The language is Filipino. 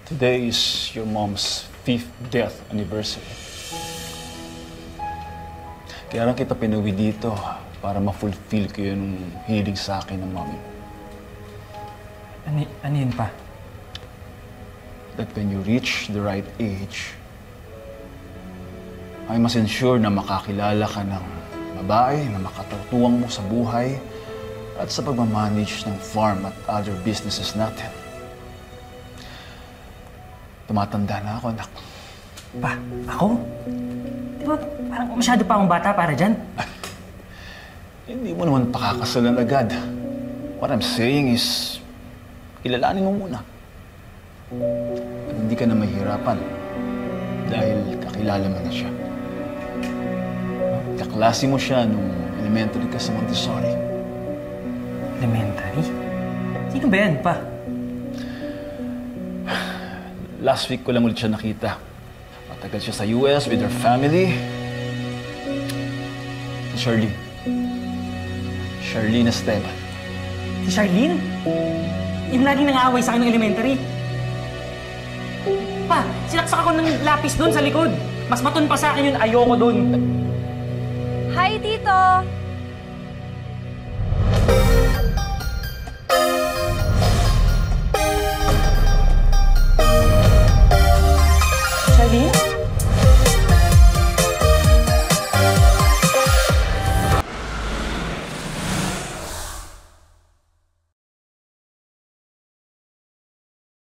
Today is your mom's 5th death anniversary. Kaya lang kita pinuwi dito para ma-fulfill ko yung hiling sa akin ng mommy. Ano yun pa? That when you reach the right age, ay mas ensure na makakilala ka ng babae na makatutuwang mo sa buhay at sa pagmamanage ng farm at other businesses natin. Tumatanda na ako, anak. Pa, ako? Di ba parang masyado pa akong bata para dyan? Hindi mo naman pakakasalan agad. What I'm saying is, kilalanin mo muna. At hindi ka na mahirapan dahil kakilala mo na siya. Kaklase mo siya nung elementary ka sa Montessori. Elementary? Sino ba yan, pa? Last week ko lang ulit siya nakita. Matagal siya sa US with her family. Si Charlene. Charlene Esteban. Si Charlene? Yung laging nang-aaway sa akin ng elementary. Pa, sinaksak ako ng lapis doon sa likod. Mas maton pa sa akin yun, ayoko doon. Hi, Tito!